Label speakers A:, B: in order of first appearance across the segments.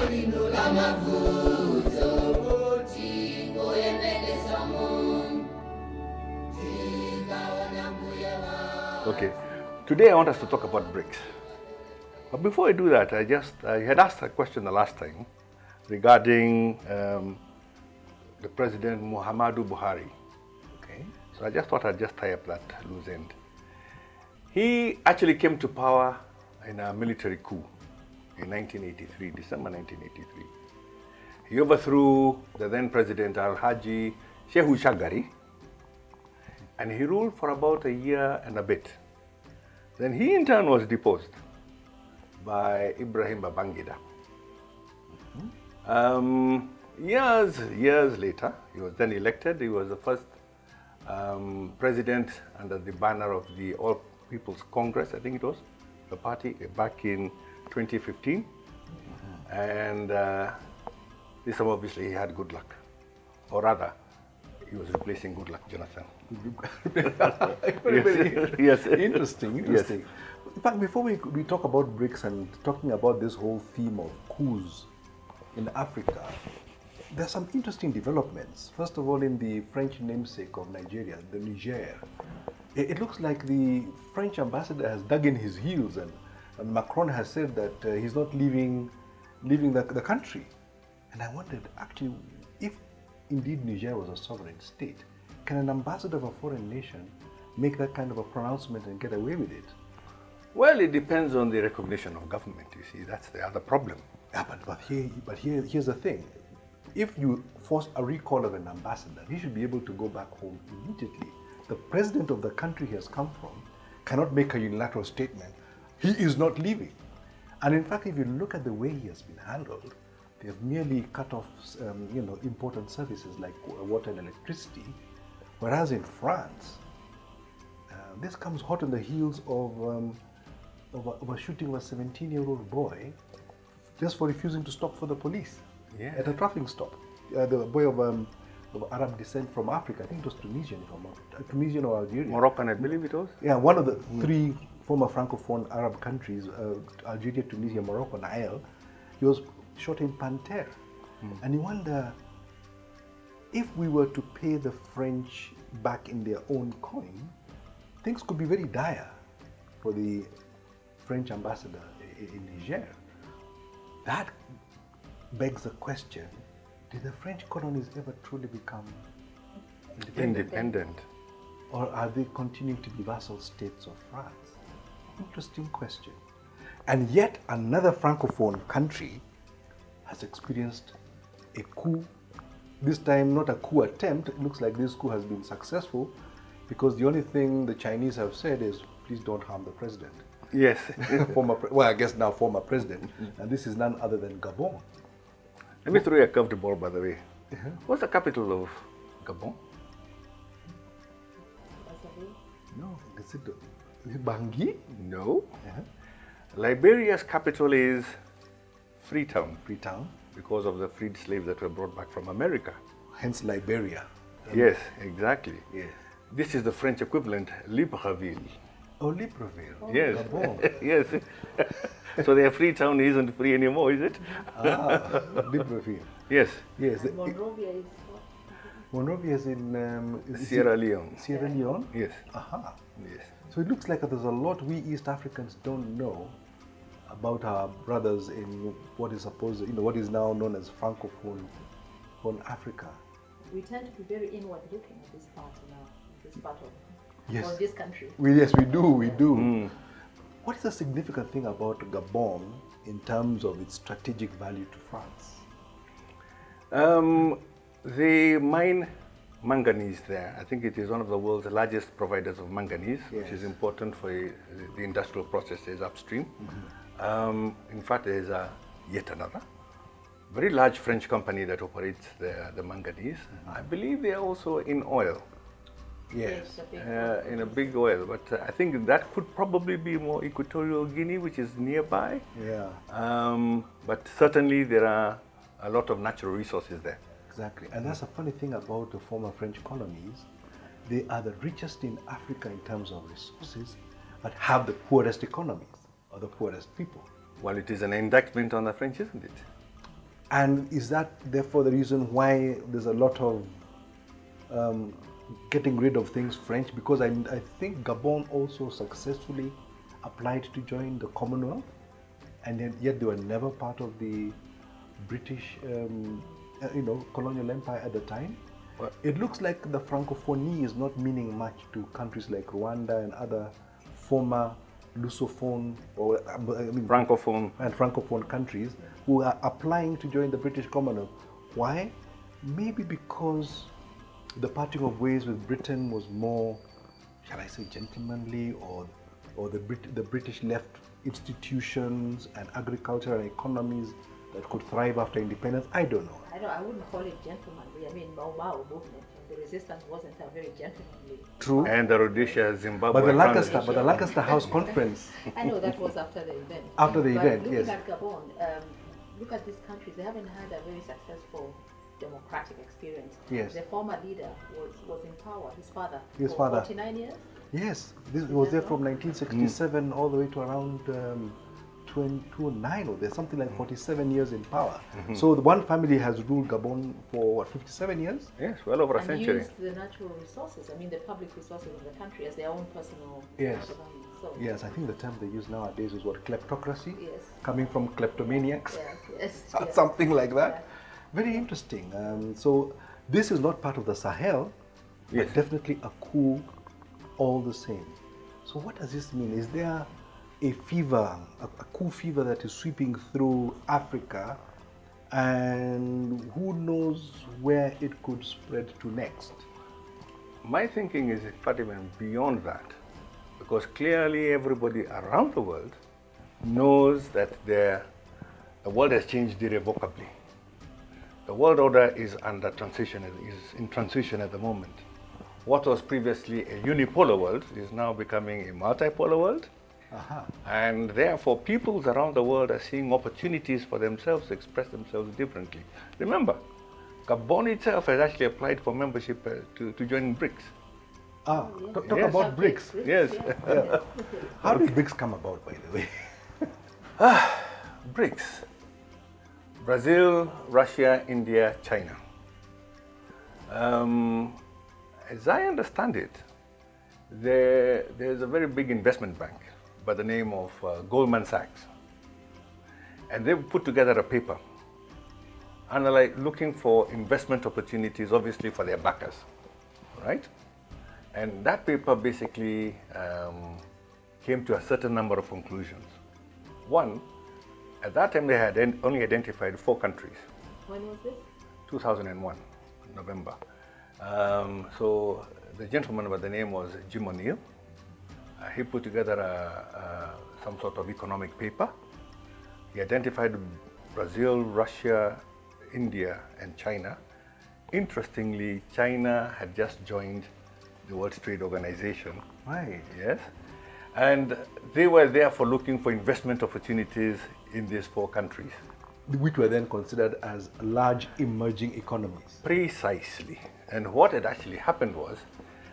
A: Okay, today I want us to talk about BRICS. But before I do that, I had asked a question the last time regarding the President Muhammadu Buhari. Okay, so I just thought I'd just tie up that loose end. He actually came to power in a military coup in 1983, December 1983. He overthrew the then President Al-Haji Shehu Shagari, and he ruled for about a year and a bit. Then he in turn was deposed by Ibrahim Babangida. Years later, he was then elected. He was the first president under the banner of the All People's Congress, I think it was, the party, back in 2015. And this time obviously he had good luck, or rather, he was replacing good luck, Jonathan.
B: Yes. Interesting.
A: Yes.
B: In fact, before we talk about BRICS and talking about this whole theme of coups in Africa, there are some interesting developments. First of all, in the French namesake of Nigeria, the Niger, it looks like the French ambassador has dug in his heels, and Macron has said that he's not leaving the country. And I wondered, actually, if indeed Niger was a sovereign state, can an ambassador of a foreign nation make that kind of a pronouncement and get away with it?
A: Well, it depends on the recognition of government, you see. That's the other problem.
B: Yeah, but here's the thing. If you force a recall of an ambassador, he should be able to go back home immediately. The president of the country he has come from cannot make a unilateral statement. He is not leaving. And in fact, if you look at the way he has been handled, they have merely cut off important services like water and electricity. Whereas in France, this comes hot on the heels of a shooting of a 17-year-old boy just for refusing to stop for the police at a traffic stop. The boy of Arab descent from Africa, I think it was Tunisian, Tunisian or Algerian.
A: Moroccan, I believe it was.
B: Yeah, one of the three former Francophone Arab countries, Algeria, Tunisia, Morocco, Nile. He was shot in Panterre. And you wonder, if we were to pay the French back in their own coin, things could be very dire for the French ambassador in Niger. That begs the question, did the French colonies ever truly become independent? Or are they continuing to be vassal states of France? Interesting question. And yet another Francophone country has experienced a coup. This time not a coup attempt. It looks like this coup has been successful because the only thing the Chinese have said is, please don't harm the president.
A: Yes.
B: Well, I guess now former president. And this is none other than Gabon.
A: Let me throw you a curveball, by the way. What's the capital of Gabon?
B: No, is it Bangui?
A: No. Liberia's capital is Freetown.
B: Freetown.
A: Because of the freed slaves that were brought back from America.
B: Hence Liberia.
A: Yes, exactly.
B: Yes.
A: This is the French equivalent, Libreville.
B: Oh, Libreville.
A: Oh, yes.
B: Gabon.
A: Yes. So their Freetown isn't free anymore, is it?
B: Libreville.
A: Yes.
B: Yes.
C: Monrovia is what?
B: Monrovia is in
A: Sierra Leone.
B: Sierra Leone?
A: Yes.
B: Aha.
A: Yes.
B: So it looks like there's a lot we East Africans don't know about our brothers in what is what is now known as Francophone Africa.
C: We tend to be very inward looking at this part of
B: Yes.
C: or this country.
B: We do. What is the significant thing about Gabon in terms of its strategic value to France?
A: They mine manganese there. I think it is one of the world's largest providers of manganese, which is important for the industrial processes upstream. In fact, there is yet another very large French company that operates the manganese. I believe they are also in oil.
B: Yes.
A: In a big oil, but I think that could probably be more Equatorial Guinea, which is nearby.
B: Yeah.
A: But certainly there are a lot of natural resources there.
B: Exactly. And that's a funny thing about the former French colonies. They are the richest in Africa in terms of resources, but have the poorest economies or the poorest people.
A: Well, it is an indictment on the French, isn't it?
B: And is that therefore the reason why there's a lot of getting rid of things French? Because I think Gabon also successfully applied to join the Commonwealth, and yet they were never part of the British, colonial empire at the time.
A: Well,
B: it looks like the Francophonie is not meaning much to countries like Rwanda and other former Lusophone or Francophone countries who are applying to join the British Commonwealth. Why? Maybe because the parting of ways with Britain was more, shall I say, gentlemanly, or the British left institutions and agriculture and economies that could thrive after independence. I don't know.
C: I wouldn't call it gentlemanly. I mean, Mau movement, the resistance wasn't a very gentlemanly.
B: True.
A: And the Rhodesia, Zimbabwe.
B: But the Lancaster House Conference.
C: I know that was after the event.
B: After the event,
C: looking
B: yes.
C: at Gabon, look at these countries. They haven't had a very successful democratic experience.
B: Yes.
C: The former leader was in power. His father.
B: His
C: for
B: father.
C: 49 years.
B: Yes, this was there from 1967 all the way to around 2009, or there's something like 47 years in power. So the one family has ruled Gabon for what, 57 years?
A: Yes, well over a
C: And
A: century.
C: used the natural resources, I mean the public resources of the country as their own personal
B: Yes.
C: development. So,
B: Yes, I think the term they use nowadays is what, kleptocracy?
C: Yes.
B: Coming from kleptomaniacs?
C: yes, yes.
B: Something like that.
C: Yeah.
B: Very interesting. So this is not part of the Sahel,
A: Yes.
B: but definitely a coup all the same. So what does this mean? Is there a fever, a coup fever that is sweeping through Africa, and who knows where it could spread to next?
A: My thinking is, in fact, even beyond that, because clearly everybody around the world knows that the world has changed irrevocably. The world order is under transition, is in transition at the moment. What was previously a unipolar world is now becoming a multipolar world. And therefore, peoples around the world are seeing opportunities for themselves to express themselves differently. Remember, Gabon itself has actually applied for membership to join BRICS.
B: Talk
A: Yes.
B: about BRICS.
A: Yes.
B: Yeah. How did BRICS come about, by the way?
A: BRICS: Brazil, Russia, India, China. As I understand it, there's a very big investment bank by the name of Goldman Sachs. And they've put together a paper looking for investment opportunities, obviously for their backers, right? And that paper basically came to a certain number of conclusions. One, at that time they had only identified 4 countries.
C: When was this?
A: 2001, November. So the gentleman by the name was Jim O'Neill. He put together some sort of economic paper. He identified Brazil, Russia, India, and China. Interestingly, China had just joined the World Trade Organization.
B: Right.
A: Yes. And they were therefore looking for investment opportunities in these 4 countries.
B: Which were then considered as large emerging economies.
A: Precisely. And what had actually happened was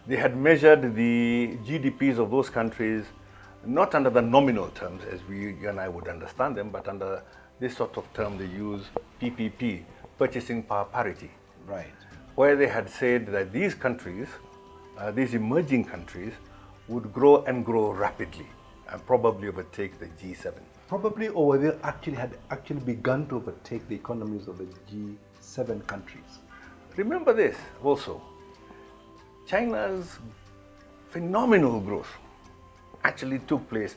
A: they had measured the GDPs of those countries not under the nominal terms as you and I would understand them, but under this sort of term they use, PPP, purchasing power parity.
B: Right.
A: Where they had said that these countries, these emerging countries, would grow and grow rapidly and probably overtake the G7.
B: Probably, or they had actually begun to overtake the economies of the G7 countries.
A: Remember this also, China's phenomenal growth actually took place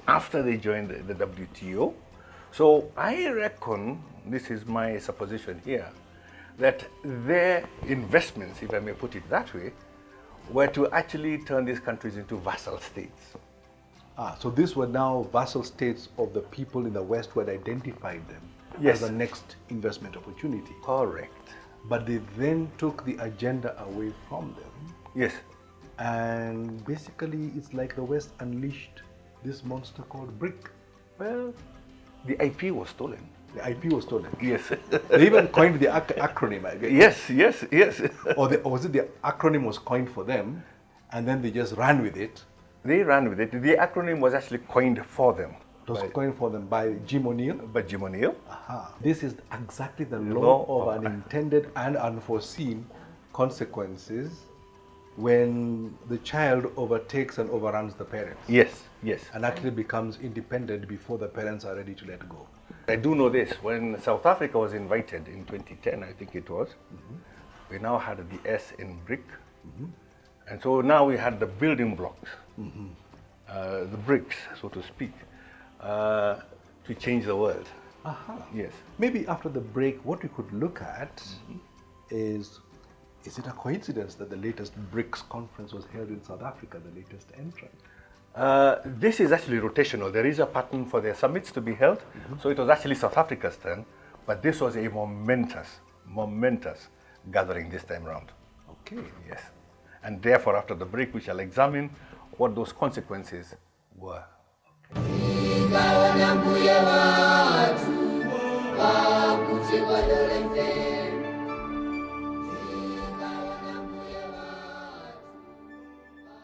A: after they joined the WTO. So I reckon, this is my supposition here, that their investments, if I may put it that way, were to actually turn these countries into vassal states.
B: So these were now vassal states of the people in the West who had identified them
A: Yes.
B: as the next investment opportunity.
A: Correct.
B: But they then took the agenda away from them,
A: Yes.
B: and basically it's like the West unleashed this monster called BRIC.
A: Well, the IP was stolen.
B: The IP was stolen.
A: Yes.
B: They even coined the acronym, I guess.
A: Yes.
B: Or was it the acronym was coined for them, and then they just ran with it?
A: They ran with it. The acronym was actually coined for them.
B: It was coined for them by Jim O'Neill.
A: by Jim O'Neill.
B: Aha. This is exactly the
A: law
B: law of
A: of-
B: unintended and unforeseen consequences when the child overtakes and overruns the parents
A: Yes, yes.
B: and actually becomes independent before the parents are ready to let go.
A: I do know this. When South Africa was invited in 2010, I think it was, we now had the S in BRIC. And so now we had the building blocks, the bricks, so to speak, to change the world.
B: Aha.
A: Yes.
B: Maybe after the break, what we could look at is it a coincidence that the latest BRICS conference was held in South Africa, the latest entrant?
A: This is actually rotational. There is a pattern for their summits to be held. So it was actually South Africa's turn, but this was a momentous gathering this time round.
B: Okay.
A: Yes. And therefore, after the break, we shall examine what those consequences were.
D: Ikaona mbuye watu, wakuti kwa dole mfe.